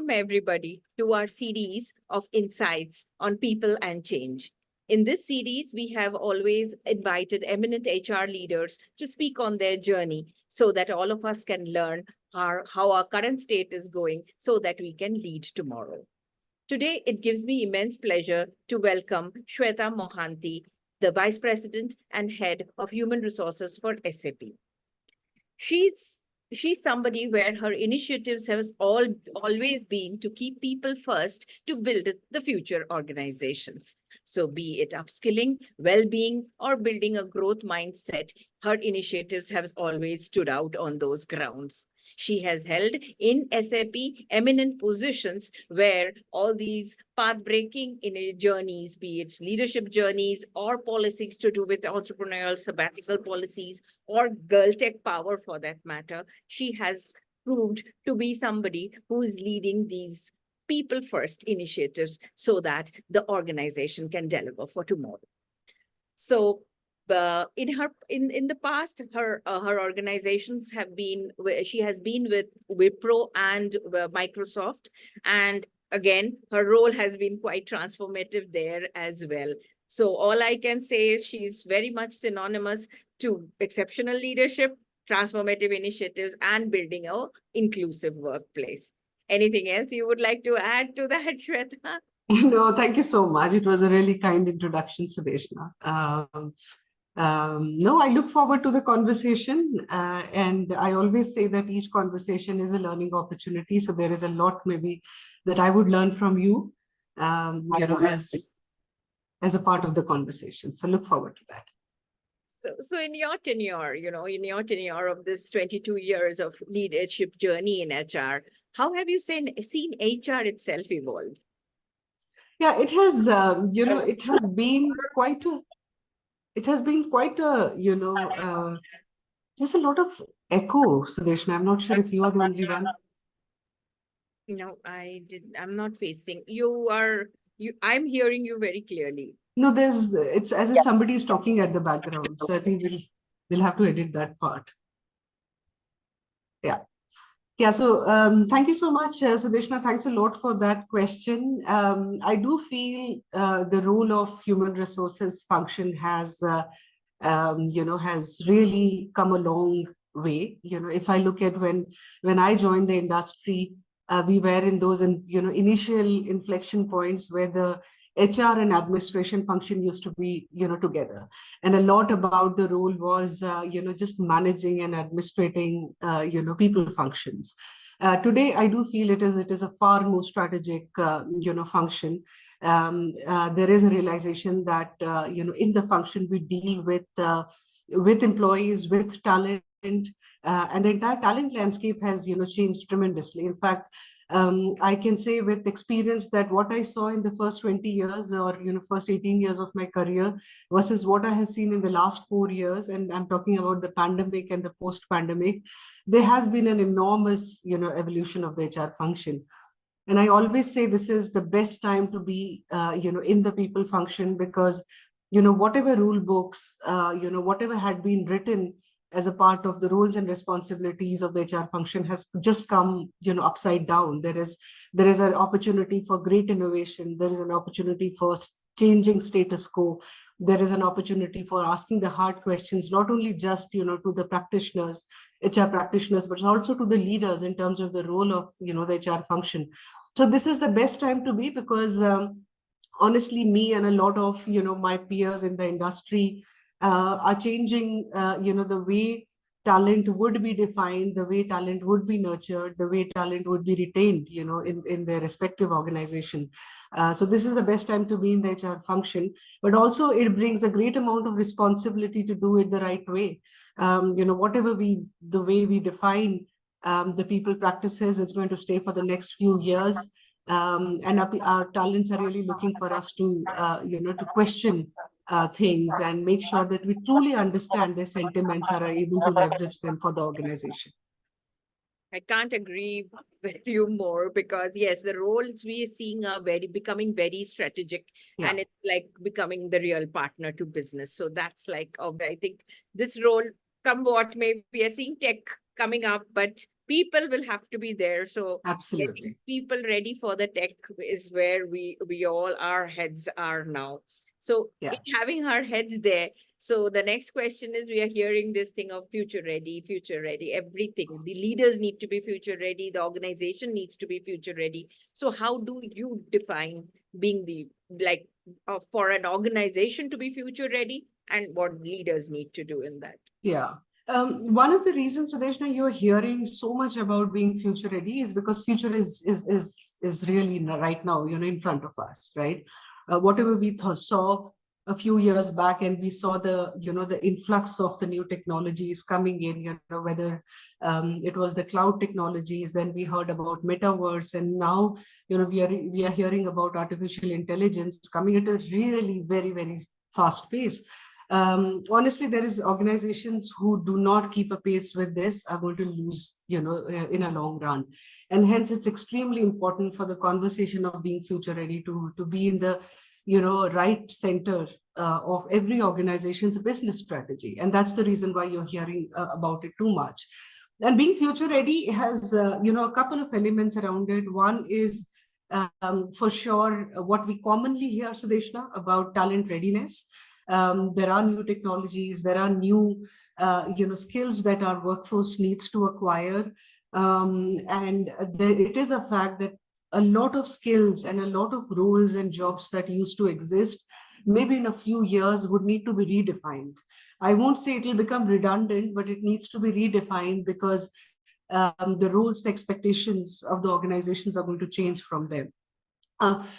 Welcome everybody to our series of insights on people and change. In this series, we have always invited eminent HR leaders to speak on their journey so that all of us can learn how our current state is going so that we can lead tomorrow. Today, it gives me immense pleasure to welcome Shweta Mohanty, the Vice President and Head of Human Resources for SAP. She's somebody where her initiatives have always been to keep people first to build the future organizations. So be it upskilling, well-being, or building a growth mindset, her initiatives have always stood out on those grounds. She has held in SAP eminent positions where all these path-breaking journeys, be it leadership journeys or policies to do with entrepreneurial sabbatical policies or girl tech power for that matter, she has proved to be somebody who is leading these people-first initiatives so that the organization can deliver for tomorrow. So in the past, her organizations have been, she has been with Wipro and Microsoft, and again her role has been quite transformative there as well. So all I can say is she's very much synonymous to exceptional leadership, transformative initiatives, and building an inclusive workplace. Anything else you would like to add to that, Shweta? No, thank you so much. It was a really kind introduction, Sudeshna. No, I look forward to the conversation, and I always say that each conversation is a learning opportunity. So there is a lot maybe that I would learn from you, as a part of the conversation. So look forward to that. So in your tenure, in your tenure of this 22 years of leadership journey in HR, how have you seen HR itself evolve? Yeah, it has, it has been quite a, there's a lot of echo, Sudeshna. I'm not sure if you are the only one. No, I'm not facing. I'm hearing you very clearly. No, it's as if somebody is talking at the background. So I think we'll have to edit that part. Yeah. Yeah, so thank you so much, Sudeshna. Thanks a lot for that question. I do feel the role of human resources function has, has really come a long way. If I look at when I joined the industry, we were in those initial inflection points where the HR and administration function used to be together, and a lot about the role was just managing and administrating people functions. Today, I do feel it is a far more strategic function. There is a realization that in the function we deal with employees, with talent, and the entire talent landscape has changed tremendously. In fact, I can say with experience that what I saw in the first 20 years or first 18 years of my career versus what I have seen in the last 4 years, and I'm talking about the pandemic and the post-pandemic, there has been an enormous evolution of the HR function. And I always say this is the best time to be in the people function, because whatever rule books whatever had been written as a part of the roles and responsibilities of the HR function has just come upside down. There is an opportunity for great innovation. There is an opportunity for changing status quo. There is an opportunity for asking the hard questions, not only just to the practitioners, HR practitioners, but also to the leaders in terms of the role of the HR function. So this is the best time to be, because honestly, me and a lot of my peers in the industry are changing the way talent would be defined, the way talent would be nurtured, the way talent would be retained in their respective organization. So this is the best time to be in the HR function, but also it brings a great amount of responsibility to do it the right way. Whatever the way we define the people practices, it's going to stay for the next few years. And our talents are really looking for us to to question things and make sure that we truly understand their sentiments and are able to leverage them for the organization. I can't agree with you more, because yes, the roles we are seeing are becoming very strategic, and it's like becoming the real partner to business. So that's like, I think this role, come what may, we are seeing tech coming up, but people will have to be there. So Absolutely. getting people ready for the tech is where we all our heads are now. So Yeah. in having our heads there, so the next question is, we are hearing this thing of future ready, everything. The leaders need to be future ready, the organization needs to be future ready. So how do you define being the, like, for an organization to be future ready, and what leaders need to do in that? Yeah. One of the reasons, Sudeshna, you're hearing so much about being future ready is because future is really right now, in front of us, right? Whatever we saw a few years back, and we saw the influx of the new technologies coming in, whether it was the cloud technologies, then we heard about metaverse, and now, we are hearing about artificial intelligence coming at a really very, very fast pace. Honestly, there is organizations who do not keep a pace with this are going to lose, in a long run. And hence, it's extremely important for the conversation of being future ready to be in the, right center of every organization's business strategy. And that's the reason why you're hearing about it too much. And being future ready has, a couple of elements around it. One is, for sure, what we commonly hear, Sudeshna, about talent readiness. There are new technologies, there are new skills that our workforce needs to acquire, and it is a fact that a lot of skills and a lot of roles and jobs that used to exist maybe in a few years would need to be redefined. I won't say it will become redundant, but it needs to be redefined because the roles, the expectations of the organizations are going to change from them.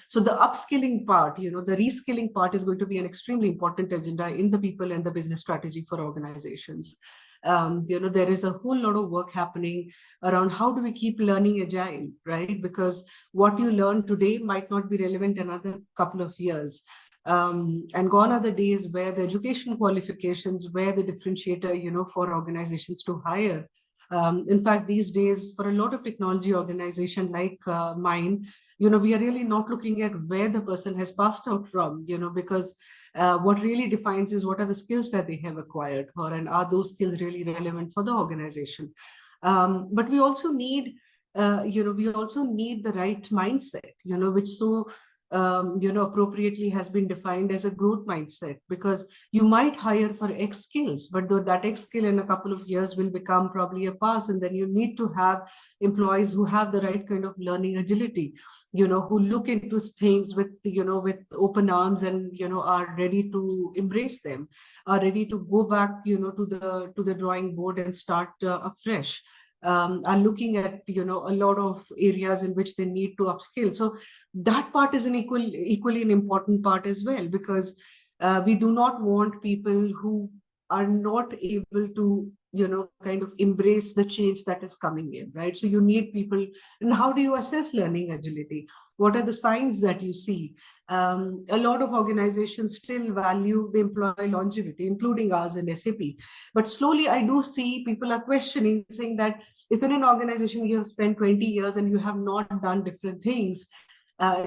So the upskilling part, the reskilling part is going to be an extremely important agenda in the people and the business strategy for organizations. There is a whole lot of work happening around how do we keep learning agile, right? Because what you learn today might not be relevant another couple of years. And gone are the days where the education qualifications were the differentiator, for organizations to hire. In fact, these days, for a lot of technology organization like mine, we are really not looking at where the person has passed out from, because what really defines is what are the skills that they have acquired, and are those skills really relevant for the organization. But we also need, the right mindset, which so appropriately has been defined as a growth mindset, because you might hire for X skills, but though that X skill in a couple of years will become probably a pass, and then you need to have employees who have the right kind of learning agility, who look into things with, with open arms, and, are ready to embrace them, are ready to go back, to the drawing board and start afresh. Are looking at, a lot of areas in which they need to upskill. So that part is an equally an important part as well, because we do not want people who are not able to, kind of embrace the change that is coming in, right? So you need people. And how do you assess learning agility? What are the signs that you see? A lot of organizations still value the employee longevity, including ours in SAP. But slowly, I do see people are questioning, saying that if in an organization you have spent 20 years and you have not done different things,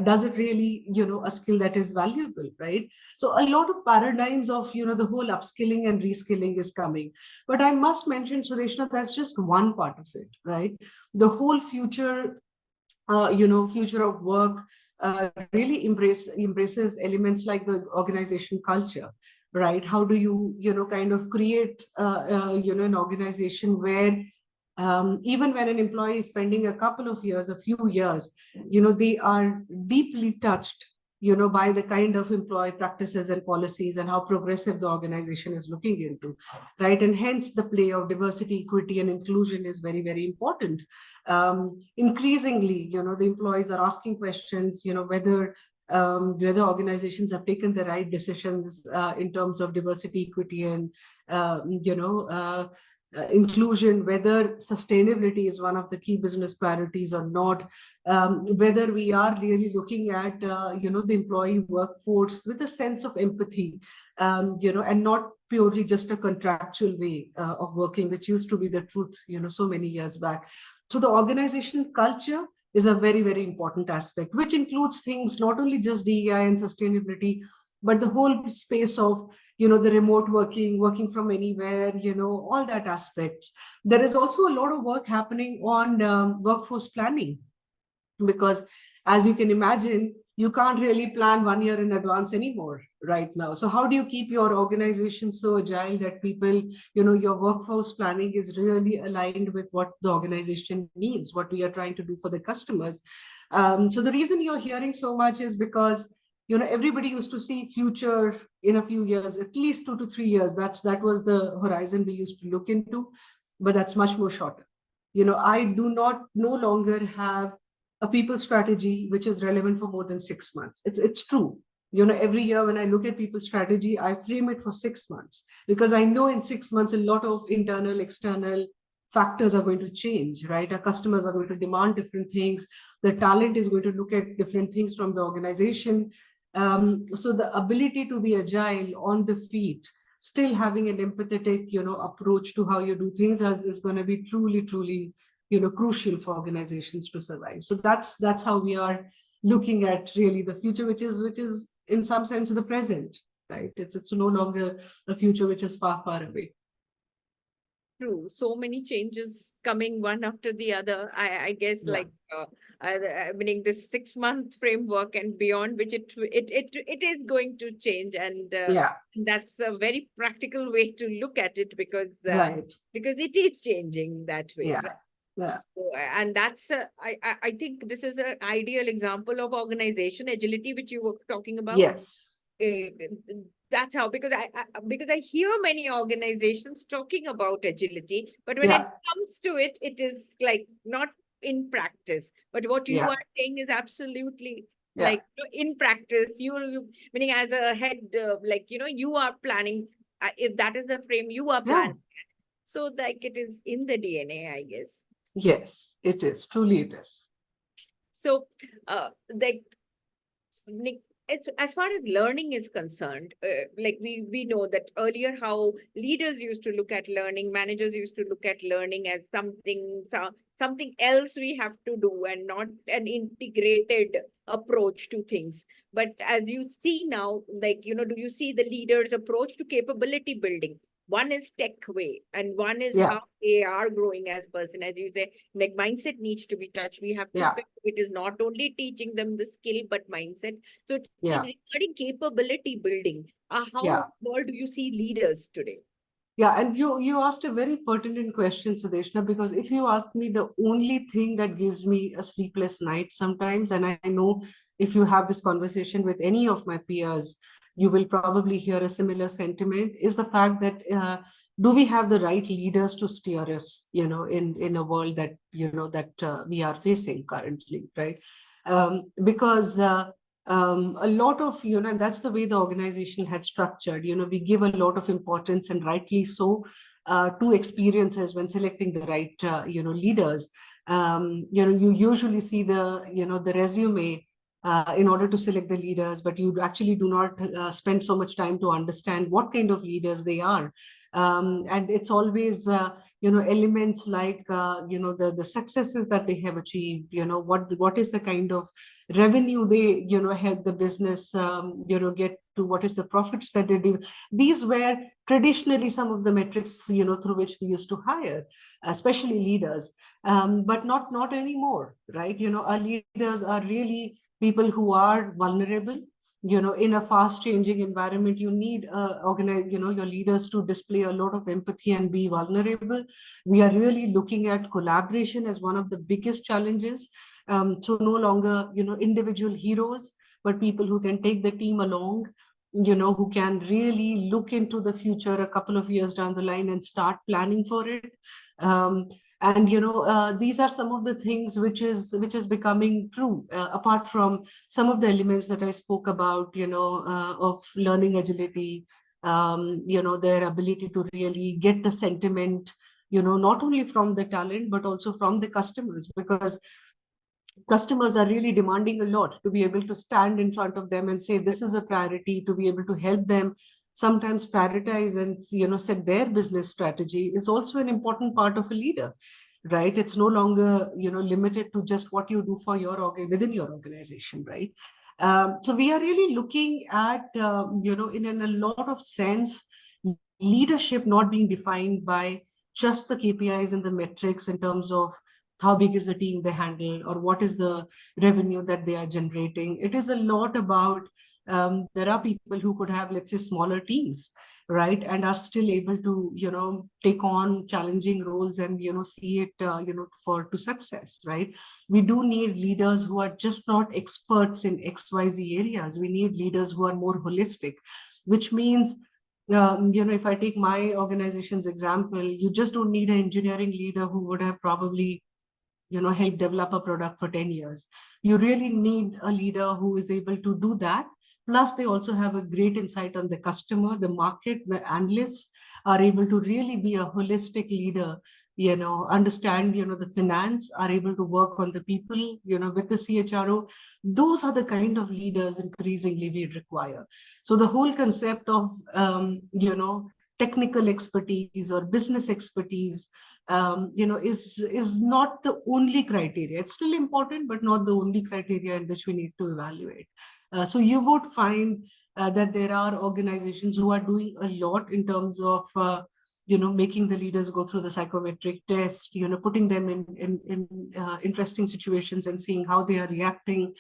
does it really, a skill that is valuable, right? So a lot of paradigms of, the whole upskilling and reskilling is coming. But I must mention, Sureshna, that's just one part of it, right? The whole future, future of work really embraces elements like the organization culture, right? How do you, kind of create, an organization where even when an employee is spending a couple of years, a few years, they are deeply touched, by the kind of employee practices and policies and how progressive the organization is looking into, right? And hence the play of diversity, equity, and inclusion is very, very important. Increasingly, the employees are asking questions, whether organizations have taken the right decisions in terms of diversity, equity, and inclusion, whether sustainability is one of the key business priorities or not, whether we are really looking at, the employee workforce with a sense of empathy, and not purely just a contractual way of working, which used to be the truth, so many years back. So the organizational culture is a very, very important aspect, which includes things not only just DEI and sustainability, but the whole space of the remote working, working from anywhere, all that aspects. There is also a lot of work happening on workforce planning, because as you can imagine, you can't really plan 1 year in advance anymore right now. So how do you keep your organization so agile that people, your workforce planning is really aligned with what the organization needs, what we are trying to do for the customers? So the reason you're hearing so much is because everybody used to see future in a few years, at least 2 to 3 years. That was the horizon we used to look into, but that's much more shorter. I do not no longer have a people strategy which is relevant for more than 6 months. It's true. Every year when I look at people strategy, I frame it for 6 months, because I know in 6 months a lot of internal, external factors are going to change, right? Our customers are going to demand different things. The talent is going to look at different things from the organization. So the ability to be agile on the feet, still having an empathetic, approach to how you do things is going to be truly, truly, crucial for organizations to survive. So that's how we are looking at really the future, which is in some sense the present, right? It's no longer a future which is far, far away. True. So many changes coming one after the other. I guess Yeah. meaning this 6 month framework and beyond, which it is going to change, and Yeah. that's a very practical way to look at it, Right. because it is changing that way. Yeah. Right? Yeah. So, and that's I think this is an ideal example of organization agility, which you were talking about. Yes. That's how, because I hear many organizations talking about agility, but when it Yeah. comes to it, it is like not in practice. But what you Yeah. are saying is absolutely Yeah. in practice. You meaning as a head, you are planning. If that is the frame you are Yeah. planning, so like it is in the DNA, I guess. Yes, it is. Truly it is. So, like Nick, it's as far as learning is concerned, like we know that earlier how leaders used to look at learning, managers used to look at learning as something else we have to do and not an integrated approach to things. But as you see now, do you see the leaders' approach to capability building? One is tech way, and one is Yeah. how they are growing as person. As you say, like mindset needs to be touched. We have to Yeah. it is not only teaching them the skill but mindset. So in Yeah. regarding capability building, how Yeah. well do you see leaders today? Yeah, and you asked a very pertinent question, Sudeshna, because if you ask me, the only thing that gives me a sleepless night sometimes, and I know if you have this conversation with any of my peers, you will probably hear a similar sentiment, is the fact that do we have the right leaders to steer us, in a world that, that we are facing currently, right? Because a lot of, and that's the way the organization had structured, we give a lot of importance, and rightly so, to experiences when selecting the right, leaders. You usually see the resume in order to select the leaders, but you actually do not spend so much time to understand what kind of leaders they are. And it's always, elements like, the successes that they have achieved, what is the kind of revenue they, help the business, get to, what is the profits that they do. These were traditionally some of the metrics, through which we used to hire, especially leaders, but not anymore, right? Our leaders are really people who are vulnerable. In a fast changing environment, you need your leaders to display a lot of empathy and be vulnerable. We are really looking at collaboration as one of the biggest challenges. So no longer, individual heroes, but people who can take the team along, who can really look into the future a couple of years down the line and start planning for it. And these are some of the things which is becoming true, apart from some of the elements that I spoke about, of learning agility, their ability to really get the sentiment, not only from the talent but also from the customers, because customers are really demanding a lot to be able to stand in front of them and say this is a priority, to be able to help them sometimes prioritize and set their business strategy is also an important part of a leader, right? It's no longer limited to just what you do for your within your organization, right? So we are really looking at, in a lot of sense, leadership not being defined by just the KPIs and the metrics in terms of how big is the team they handle or what is the revenue that they are generating. It is a lot about, there are people who could have, let's say, smaller teams, right, and are still able to, take on challenging roles and, see it, for to success, right? We do need leaders who are just not experts in XYZ areas. We need leaders who are more holistic, which means, if I take my organization's example, you just don't need an engineering leader who would have probably, help develop a product for 10 years. You really need a leader who is able to do that. Plus, they also have a great insight on the customer, the market. The analysts are able to really be a holistic leader, understand, the finance, are able to work on the people, with the CHRO. Those are the kind of leaders increasingly we require. So the whole concept of, technical expertise or business expertise, is not the only criteria. It's still important, but not the only criteria in which we need to evaluate. So you would find that there are organizations who are doing a lot in terms of, making the leaders go through the psychometric test, putting them in interesting situations and seeing how they are reacting.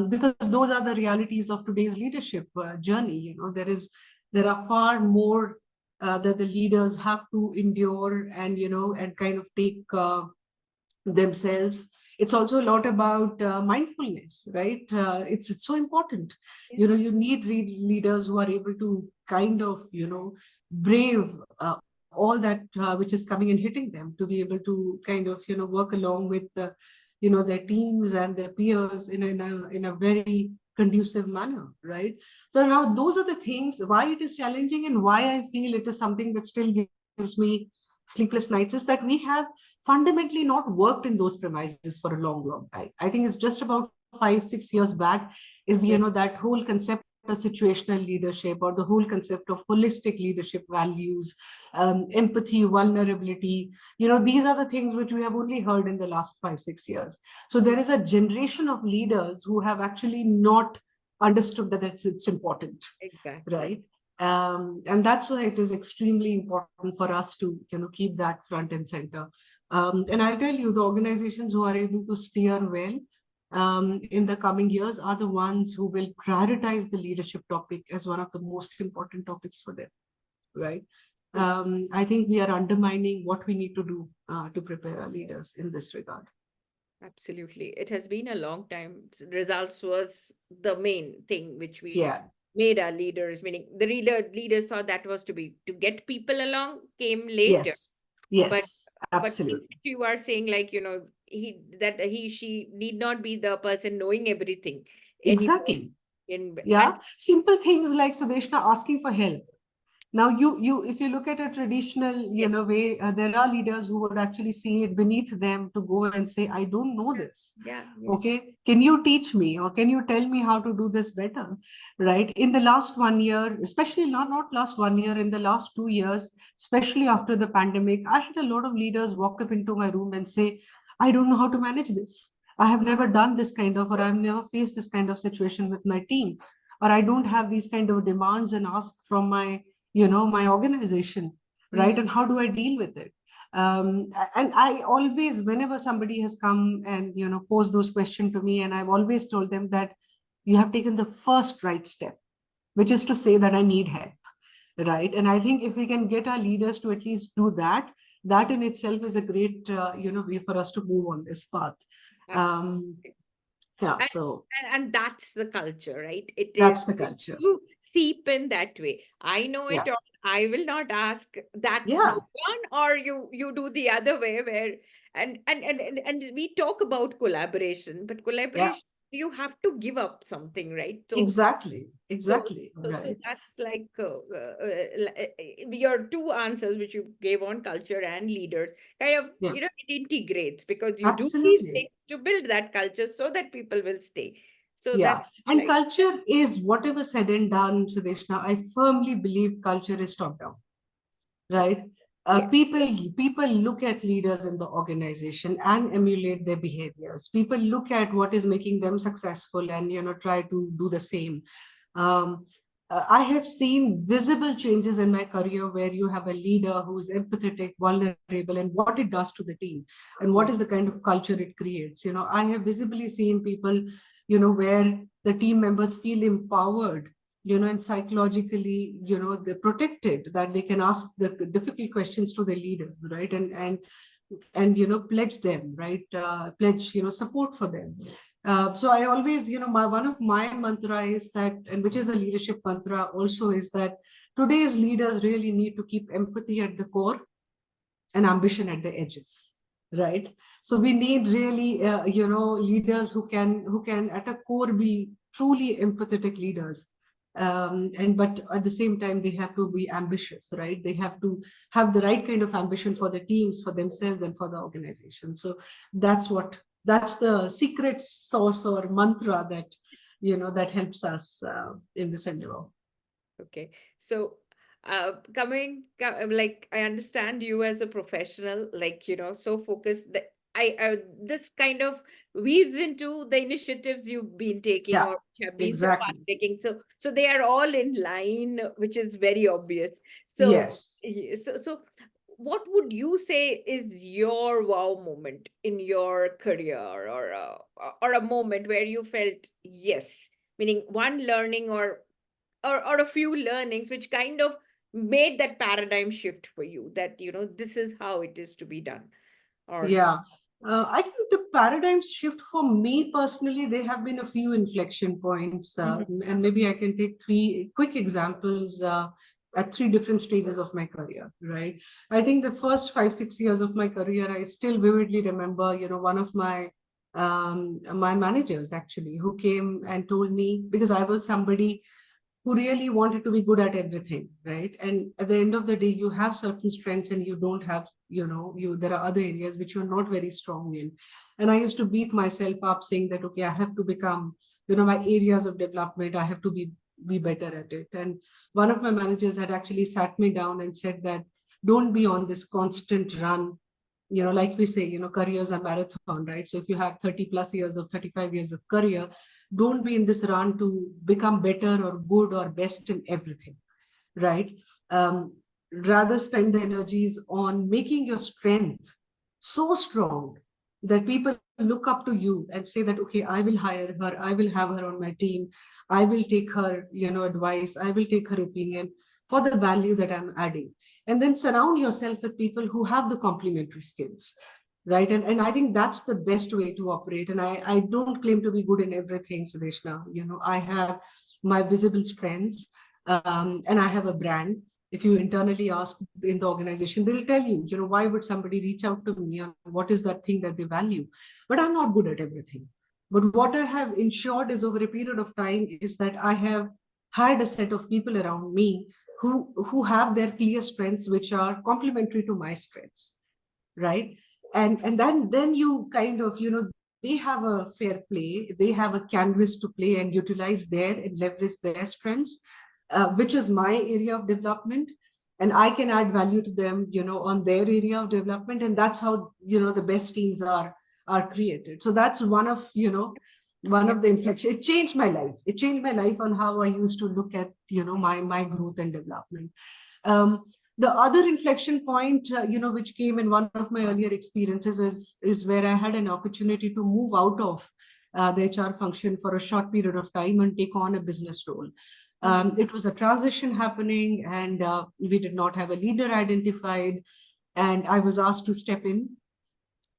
Because those are the realities of today's leadership journey. There are far more that the leaders have to endure and, and kind of take themselves. It's also a lot about mindfulness, right? It's so important. You need leaders who are able to kind of, brave all that which is coming and hitting them, to be able to kind of, work along with their teams and their peers in a very conducive manner, right? So now those are the things why it is challenging and why I feel it is something that still gives me sleepless nights, is that we have fundamentally not worked in those premises for a long time. I think it's just about 5-6 years back is, that whole concept of situational leadership, or the whole concept of holistic leadership values, empathy, vulnerability. These are the things which we have only heard in the last 5-6 years. So there is a generation of leaders who have actually not understood that it's important. Exactly. Right. And that's why it is extremely important for us to, keep that front and center. And I'll tell you, the organizations who are able to steer well in the coming years are the ones who will prioritize the leadership topic as one of the most important topics for them, right? I think we are undermining what we need to do to prepare our leaders in this regard. Absolutely. It has been a long time. Results was the main thing which we Yeah. made our leaders, meaning the leaders thought that was to get people along, came later. Yes. But Yes. but Absolutely. you are saying, like, she need not be the person knowing everything anymore. Exactly. In and Yeah. Simple things like, Sudeshna, asking for help. Now, if you look at a traditional, yes, way, there are leaders who would actually see it beneath them to go and say, I don't know yeah, this. yeah, yeah. Okay, can you teach me, or can you tell me how to do this better? Right. In the last 1 year, especially not last 1 year, in the last 2 years, especially after the pandemic, I had a lot of leaders walk up into my room and say, I don't know how to manage this. I have never done this kind of, or I've never faced this kind of situation with my team, or I don't have these kind of demands and ask from my, my organization, right? Mhm. And how do I deal with it? And I always, whenever somebody has come and, posed those questions to me, and I've always told them that you have taken the first right step, which is to say that I need help, right? And I think if we can get our leaders to at least do that, that in itself is a great, way for us to move on this path. um, Absolutely. yeah, And, so and that's the culture, right? It is that's the culture. to seep in that way. I know it Yeah. all. I will not ask that Yeah. one, or you do the other way, where and we talk about collaboration, but Yeah. collaboration, you have to give up something, right? Exactly. So Exactly. so Right. that's like your two answers which you gave on culture and leaders, kind of, Yeah. it integrates, because you do these Absolutely. things to build that culture so that people will stay. So Yeah. that's And like, culture is whatever said and done, Sudeshna. I firmly believe culture is top down, right? Yeah. People look at leaders in the organization and emulate their behaviors. People look at what is making them successful and try to do the same. um, I have seen visible changes in my career where you have a leader who's empathetic, vulnerable, and what it does to the team and what is the kind of culture it creates. I have visibly seen people, where the team members feel empowered, and psychologically, they're protected, that they can ask the difficult questions to the leaders, right? And pledge them, right? Pledge, support for them. So I always, one of my mantra is that, and which is a leadership mantra also, is that today's leaders really need to keep empathy at the core and ambition at the edges, right? So we need really, leaders who can at a core be truly empathetic leaders. And but at the same time, they have to be ambitious, right? They have to have the right kind of ambition for the teams, for themselves, and for the organization. So that's the secret sauce or mantra that that helps us in this endeavor. Okay. So, like, I understand you as a professional, like, so focused that this kind of weaves into the initiatives you've been taking Yeah, or have been so far exactly. taking. So they are all in line, which is very obvious. So, Yes. so what would you say is your wow moment in your career, or a moment where you felt yes, meaning one learning or a few learnings which kind of made that paradigm shift for you, that this is how it is to be done, or Yeah. I think the paradigm shift for me personally, there have been a few inflection points, Mhm. and maybe I can take three quick examples at three different stages of my career, right? I think the first 5, 6 years of my career, I still vividly remember, one of my managers actually, who came and told me, because I was somebody who really wanted to be good at everything, right? And at the end of the day, you have certain strengths and you don't have, there are other areas which you're not very strong in. And I used to beat myself up saying that, okay, I have to become, my areas of development, I have to be better at it. And one of my managers had actually sat me down and said that don't be on this constant run. Like we say, careers are marathon, right? So if you have 30 plus years of 35 years of career, don't be in this run to become better or good or best in everything, right? um, Rather spend the energies on making your strength so strong that people look up to you and say that, okay, I will hire her, I will have her on my team, I will take her advice, I will take her opinion for the value that I'm adding. And then surround yourself with people who have the complementary skills, right? And I think that's the best way to operate. And I don't claim to be good in everything, Sudeshna. I have my visible strengths, and I have a brand. If you internally ask in the organization, they'll tell you, why would somebody reach out to me, and what is that thing that they value? But I'm not good at everything. But what I have ensured is, over a period of time, is that I have had a set of people around me who have their clear strengths, which are complementary to my strengths, right? And then you kind of, they have a fair play, they have a canvas to play and utilize their and leverage their strengths, which is my area of development, and I can add value to them, on their area of development. And that's how, the best teams are created. So that's one of, one Yeah. of the inflection. It changed my life. It changed my life on how I used to look at, my growth and development. um, the other inflection point, which came in one of my earlier experiences, is where I had an opportunity to move out of the HR function for a short period of time and take on a business role. Mhm. It was a transition happening, and we did not have a leader identified, and I was asked to step in,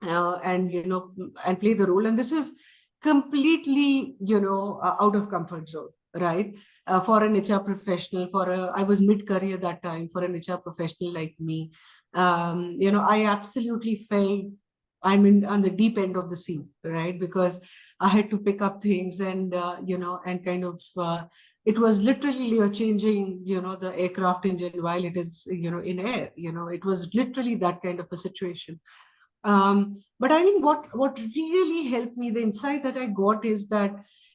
and and play the role. And this is completely, out of comfort zone, right? For an HR professional, I was mid-career that time, for an HR professional like me, I absolutely felt I'm in on the deep end of the sea, right? Because I had to pick up things, and and kind of, it was literally you're changing, the aircraft engine while it is, in air. It was literally that kind of a situation. But I think what really helped me, the insight that I got, is that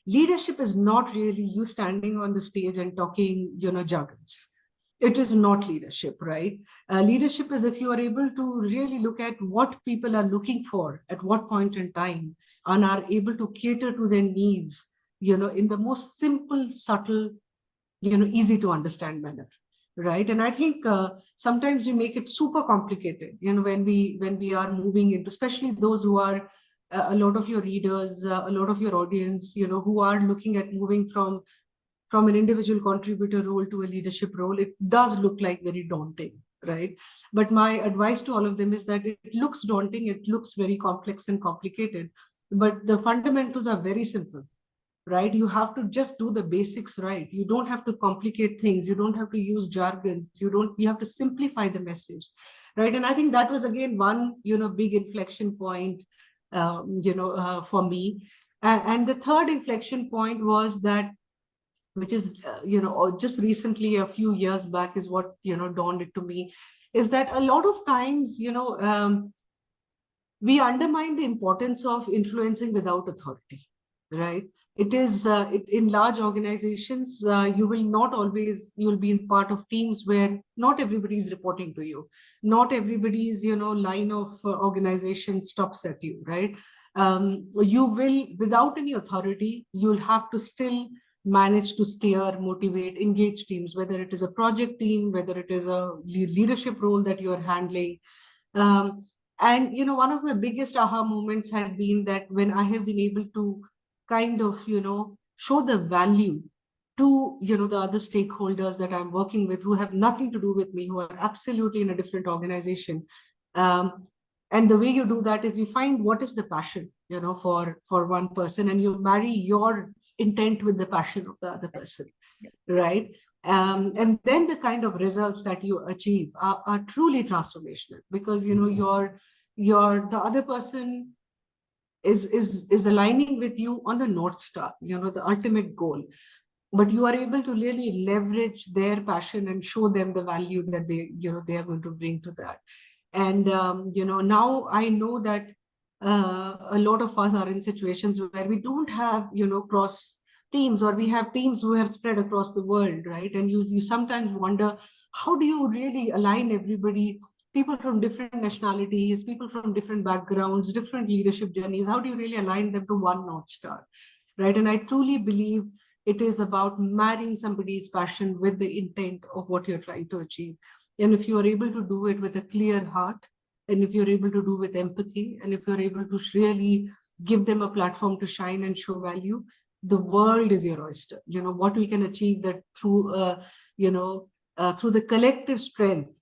leadership is not really you standing on the stage and talking, jargons. it is not leadership, right? Leadership is if you are able to really look at what people are looking for at what point in time and are able to cater to their needs, in the most simple, subtle, easy to understand manner, right? And I think sometimes we make it super complicated, when we are moving into, especially those who are a lot of your readers, a lot of your audience, who are looking at moving from an individual contributor role to a leadership role. It does look like very daunting, right? But my advice to all of them is that it looks daunting, it looks very complex and complicated, but the fundamentals are very simple, right? You have to just do the basics right. You don't have to complicate things. You don't have to use jargons. You have to simplify the message, right? And I think that was again one, big inflection point, for me. And the third inflection point was that, which is, just recently, a few years back, is what, dawned it to me, is that a lot of times, we undermine the importance of influencing without authority, right? It is in large organizations, you will not always, you'll be in part of teams where not everybody is reporting to you. Not everybody's, line of organization stops at you, right? You will, without any authority, you'll have to still manage to steer, motivate, engage teams, whether it is a project team, whether it is a leadership role that you're handling. um, and one of my biggest aha moments had been that when I have been able to kind of, show the value to, the other stakeholders that I'm working with, who have nothing to do with me, who are absolutely in a different organization. Um, and the way you do that is you find what is the passion, for one person, and you marry your intent with the passion of the other person, right? And then the kind of results that you achieve are truly transformational, because your the other person is aligning with you on the North Star, the ultimate goal. But you are able to really leverage their passion and show them the value that they are going to bring to that. And now I know that a lot of us are in situations where we don't have, cross teams, or we have teams who have spread across the world, right? And you sometimes wonder, how do you really align everybody, people from different nationalities, people from different backgrounds, different leadership journeys? How do you really align them to one North Star, right? And I truly believe it is about marrying somebody's passion with the intent of what you're trying to achieve. And if you are able to do it with a clear heart, and if you're able to do with empathy, and if you're able to really give them a platform to shine and show value, the world is your oyster. What we can achieve that through, through the collective strength,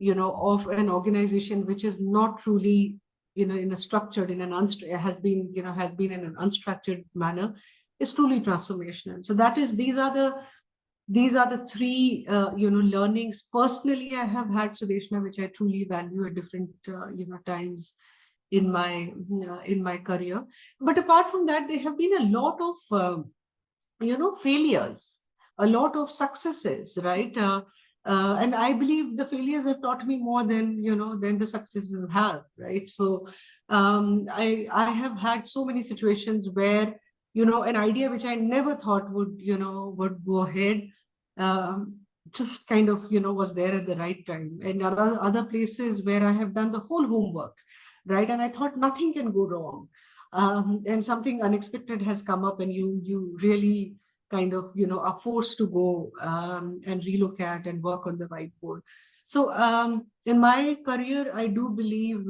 of an organization which is not truly, in a structured, has been in an unstructured manner, is truly transformational. So these are the three, learnings personally I have had, Sudeshna, which I truly value at different, times in my career. But apart from that, there have been a lot of, failures, a lot of successes, right? And I believe the failures have taught me more than the successes have, right? So I have had so many situations where, an idea which I never thought would go ahead, um, just kind of, was there at the right time. And other places where I have done the whole homework, right? And I thought nothing can go wrong. And something unexpected has come up, and you really kind of, are forced to go and relook at and work on the whiteboard. So in my career, I do believe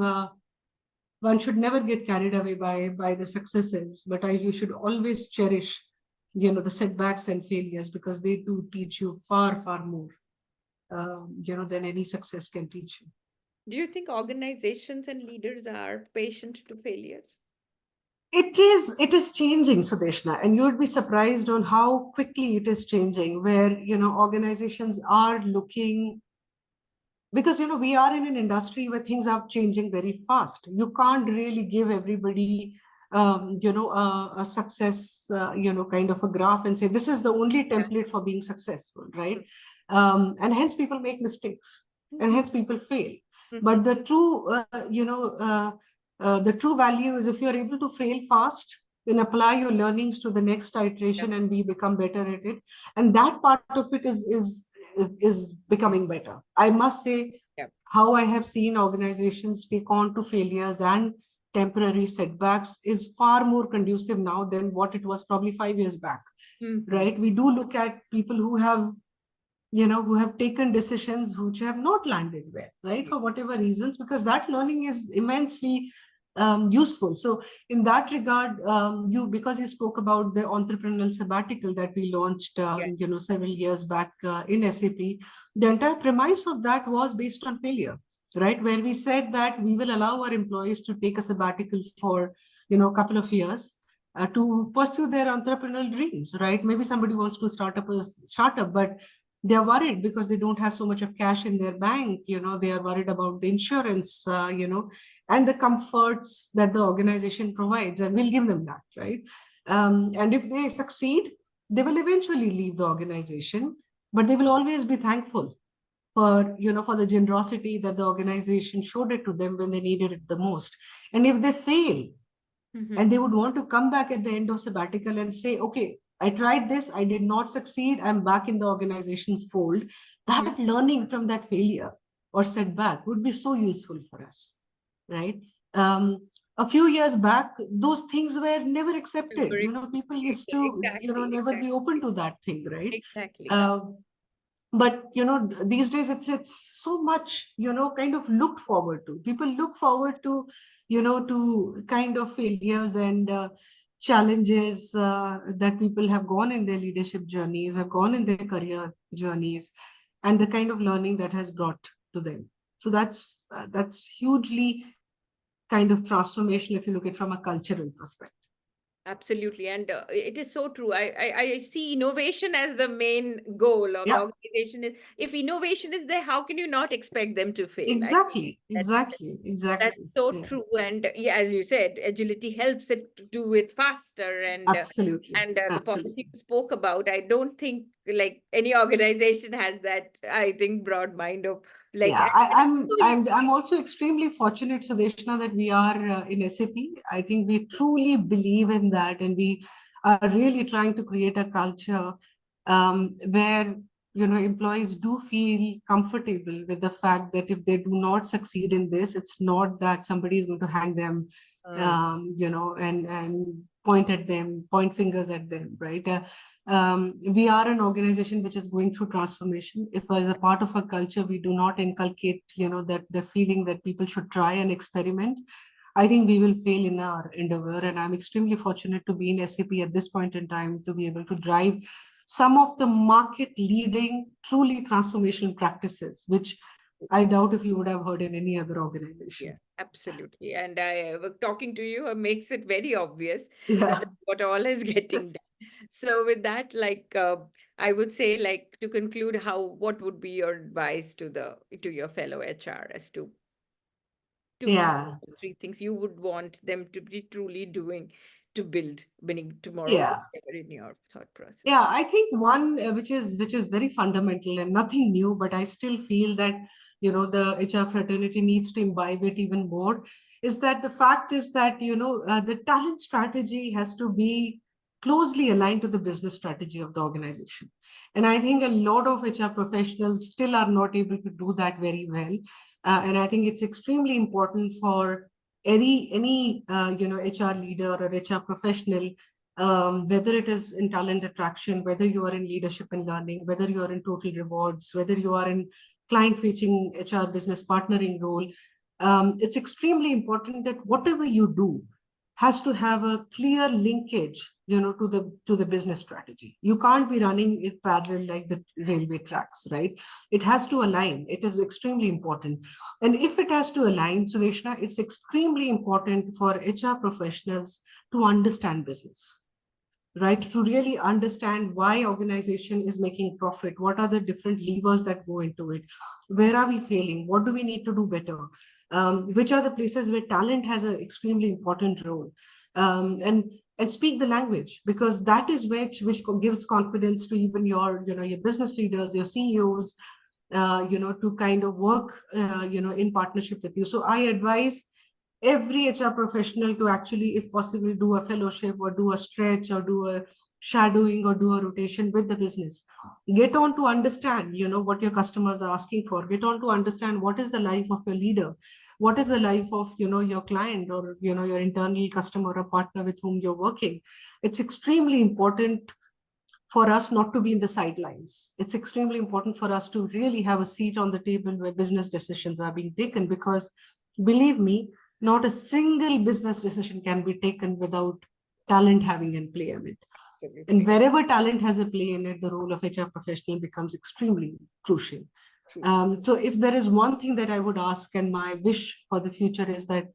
one should never get carried away by the successes, but you should always cherish, the setbacks and failures, because they do teach you far more, than any success can teach you. Do you think organizations and leaders are patient to failures? It is changing, Sudeshna, and you would be surprised on how quickly it is changing, where, organizations are looking, because, we are in an industry where things are changing very fast. You can't really give everybody, a success, kind of a graph and say, this is the only template for being successful, right? And hence people make mistakes, and hence people fail. But the true, the true value is, if you're able to fail fast, then apply your learnings to the next iteration and become better at it. And that part of it is is becoming better. I must say, Yeah. how I have seen organizations take on to failures and temporary setbacks is far more conducive now than what it was probably 5 years back. Mhm. Right? We do look at people who have, who have taken decisions which have not landed well, right? For whatever reasons, because that learning is immensely useful. So in that regard, because you spoke about the entrepreneurial sabbatical that we launched, Yeah. several years back in SAP, the entire premise of that was based on failure, right? Where we said that we will allow our employees to take a sabbatical for, a couple of years to pursue their entrepreneurial dreams, right? Maybe somebody wants to start up a startup, but they're worried because they don't have so much of cash in their bank. They are worried about the insurance, and the comforts that the organization provides, and we'll give them that, right? And if they succeed, they will eventually leave the organization, but they will always be thankful for, for the generosity that the organization showed it to them when they needed it the most. And if they fail, Mhm. and they would want to come back at the end of sabbatical and say, okay, I tried this, I did not succeed, I'm back in the organization's fold. Mhm. That learning from that failure or setback would be so useful for us, right? A few years back, those things were never accepted. Super People used to, exactly, never be open to that thing, right? exactly. Uh, but these days it's so much, kind of looked forward to. People look forward to, to kind of failures and challenges that people have gone in their leadership journeys, have gone in their career journeys, and the kind of learning that has brought to them. So that's hugely kind of transformation if you look at it from a cultural perspective. Absolutely. And it is so true. I see innovation as the main goal of Yeah, organization. Is if innovation is there, how can you not expect them to fail? I think exactly, that's exactly, that's exactly. so Yeah, true. And yeah, as you said, agility helps it to do it faster. absolutely, And the policy absolutely. you spoke about, I don't think like any organization has that, I think, broad mind of like, Yeah, and it's so I'm also extremely fortunate, Sudeshna, that we are in SAP. I think we truly believe in that, and we are really trying to create a culture where employees do feel comfortable with the fact that if they do not succeed in this, it's not that somebody is going to hang them, uh, and point at them, point fingers at them, right? We are an organization which is going through transformation. If as a part of our culture we do not inculcate that the feeling that people should try and experiment, I think we will fail in our endeavor. And I'm extremely fortunate to be in SAP at this point in time to be able to drive some of the market leading truly transformational practices, which I doubt if you would have heard in any other yeah, organization. absolutely. And talking to you makes it very obvious that Yeah. what all is getting done. So with that, like I would say, like to conclude, how what would be your advice to the to your fellow HR as to two Yeah. three things you would want them to be truly doing to build winning tomorrow, Yeah. whatever in your thought process. Yeah, I think one which is very fundamental and nothing new, but I still feel that the HR fraternity needs to imbibe it even more. Is that the fact is that the talent strategy has to be closely aligned to the business strategy of the organization, and I think a lot of HR professionals still are not able to do that very well, and I think it's extremely important for any HR leader or HR professional, whether it is in talent attraction, whether you are in leadership and learning, whether you are in total rewards, whether you are in client facing HR business partnering role, it's extremely important that whatever you do has to have a clear linkage, to the business strategy. You can't be running it parallel like the railway tracks, right? It has to align. It is extremely important. And if it has to align, Sudeshna, it's extremely important for HR professionals to understand business, right? To really understand why organization is making profit, what are the different levers that go into it, where are we failing, what do we need to do better, which are the places where talent has an extremely important role, and speak the language, because that is which gives confidence to even your business leaders, your CEOs, to kind of work in partnership with you. So I advise every HR professional to actually, if possible, do a fellowship or do a stretch or do a shadowing or do a rotation with the business. Get on to understand, what your customers are asking for. Get on to understand what is the life of your leader, what is the life of your client, or your internal customer or partner with whom you're working. It's extremely important for us not to be in the sidelines. It's extremely important for us to really have a seat on the table where business decisions are being taken, because believe me, not a single business decision can be taken without talent having a play in it. Absolutely. And wherever talent has a play in it, the role of HR professional becomes extremely crucial. So if there is one thing that I would ask, and my wish for the future is that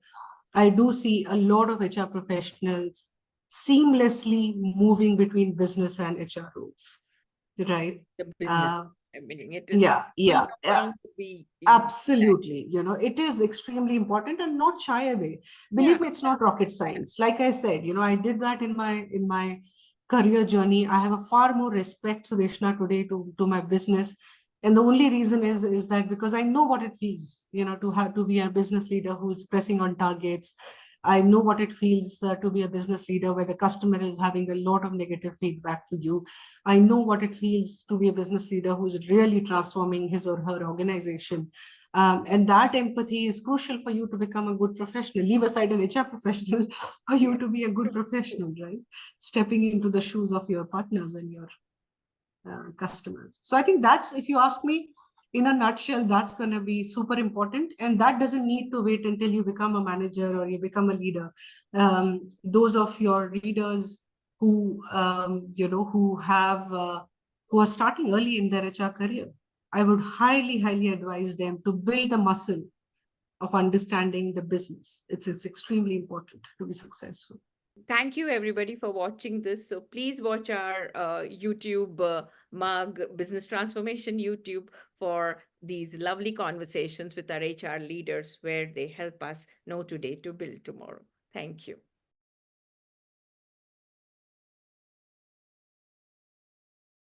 I do see a lot of HR professionals seamlessly moving between business and HR roles, right? The business. I mean, it is Yeah, yeah, bound to be absolutely. It is extremely important, and not shy away. Believe me, it's not rocket science. Like I said, I did that in my career journey. I have a far more respect, Sudeshna, today to my business. And the only reason is that because I know what it feels, to have to be a business leader who's pressing on targets. I know what it feels to be a business leader where the customer is having a lot of negative feedback for you. I know what it feels to be a business leader who's really transforming his or her organization. And that empathy is crucial for you to become a good professional. Leave aside an HR professional for you to be a good professional, right? Stepping into the shoes of your partners and your customers. So I think that's, if you ask me, in a nutshell, that's going to be super important. And that doesn't need to wait until you become a manager or you become a leader. Those of your readers who, who are starting early in their HR career, I would highly, highly advise them to build the muscle of understanding the business. It's extremely important to be successful. Thank you, everybody, for watching this. So please watch our YouTube mug business transformation YouTube for these lovely conversations with our HR leaders, where they help us know today to build tomorrow. Thank you.